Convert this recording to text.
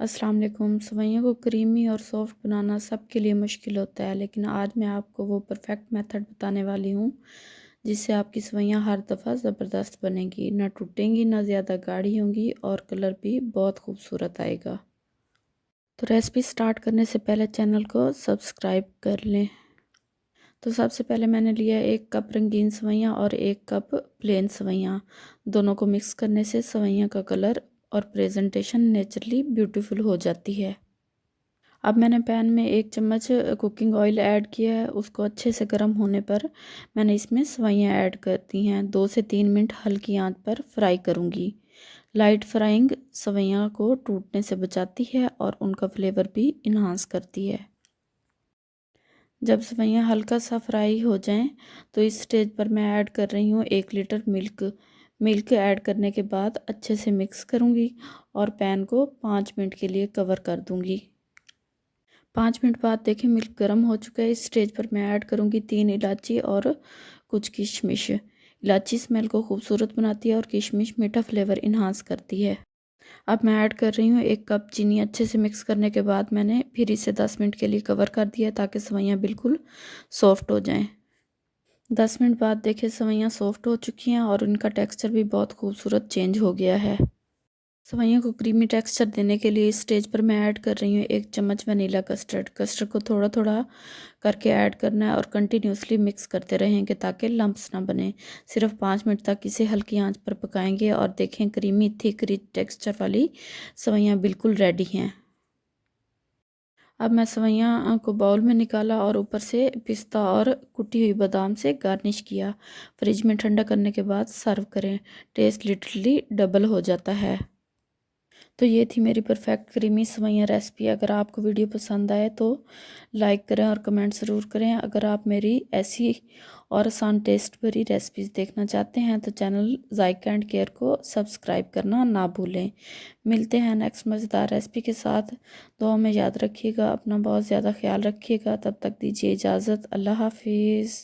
अस्सलाम वालेकुम। सेवइयों को क्रीमी और सॉफ्ट बनाना सबके लिए मुश्किल होता है, लेकिन आज मैं आपको वो परफेक्ट मेथड बताने वाली हूँ जिससे आपकी सेवइयाँ हर दफ़ा ज़बरदस्त बनेंगी, ना टूटेंगी, ना ज़्यादा गाढ़ी होंगी और कलर भी बहुत खूबसूरत आएगा। तो रेसिपी स्टार्ट करने से पहले चैनल को सब्सक्राइब कर लें। तो सबसे पहले मैंने लिया 1 कप रंगीन सेवइयाँ और 1 कप प्लेन सेवइयाँ। दोनों को मिक्स करने से सेवइयाँ का कलर और प्रेजेंटेशन नेचुरली ब्यूटीफुल हो जाती है। अब मैंने पैन में 1 चम्मच कुकिंग ऑयल ऐड किया है। उसको अच्छे से गर्म होने पर मैंने इसमें सेवइयाँ ऐड कर दी हैं। 2 से 3 मिनट हल्की आंच पर फ्राई करूँगी। लाइट फ्राइंग सेवइयाँ को टूटने से बचाती है और उनका फ्लेवर भी इन्हांस करती है। जब सेवइयाँ हल्का सा फ्राई हो जाएं तो इस स्टेज पर मैं ऐड कर रही हूँ 1 लीटर मिल्क ऐड करने के बाद अच्छे से मिक्स करूँगी और पैन को 5 मिनट के लिए कवर कर दूँगी। 5 मिनट बाद देखें मिल्क गर्म हो चुका है। इस स्टेज पर मैं ऐड करूँगी 3 इलायची और कुछ किशमिश। इलायची स्मेल को खूबसूरत बनाती है और किशमिश मीठा फ्लेवर इन्हांस करती है। अब मैं ऐड कर रही हूँ 1 कप चीनी। अच्छे से मिक्स करने के बाद मैंने फिर इसे 10 मिनट के लिए कवर कर दिया ताकि सेवइयाँ बिल्कुल सॉफ्ट हो जाएं। 10 मिनट बाद देखिए सेवइयाँ सॉफ्ट हो चुकी हैं और उनका टेक्सचर भी बहुत खूबसूरत चेंज हो गया है। सेवइयों को क्रीमी टेक्सचर देने के लिए इस स्टेज पर मैं ऐड कर रही हूँ 1 चम्मच वनीला कस्टर्ड को थोड़ा थोड़ा करके ऐड करना है और कंटिन्यूसली मिक्स करते रहेंगे ताकि लम्प्स ना बने। सिर्फ 5 मिनट तक इसे हल्की आंच पर पकाएंगे और देखें क्रीमी थिक रिच टेक्सचर वाली सेवइयाँ बिल्कुल रेडी हैं। अब मैं सेवइयाँ को बाउल में निकाला और ऊपर से पिस्ता और कुटी हुई बादाम से गार्निश किया। फ्रिज में ठंडा करने के बाद सर्व करें। टेस्ट लिटरली डबल हो जाता है। तो ये थी मेरी परफेक्ट क्रीमी सेवइयाँ रेसिपी। अगर आपको वीडियो पसंद आए तो लाइक करें और कमेंट ज़रूर करें। अगर आप मेरी ऐसी और आसान टेस्ट भरी रेसिपीज़ देखना चाहते हैं तो चैनल जायका एंड केयर को सब्सक्राइब करना ना भूलें। मिलते हैं नेक्स्ट मज़ेदार रेसिपी के साथ। दुआ में याद रखिएगा, अपना बहुत ज़्यादा ख्याल रखिएगा। तब तक दीजिए इजाज़त। अल्लाह हाफिज़।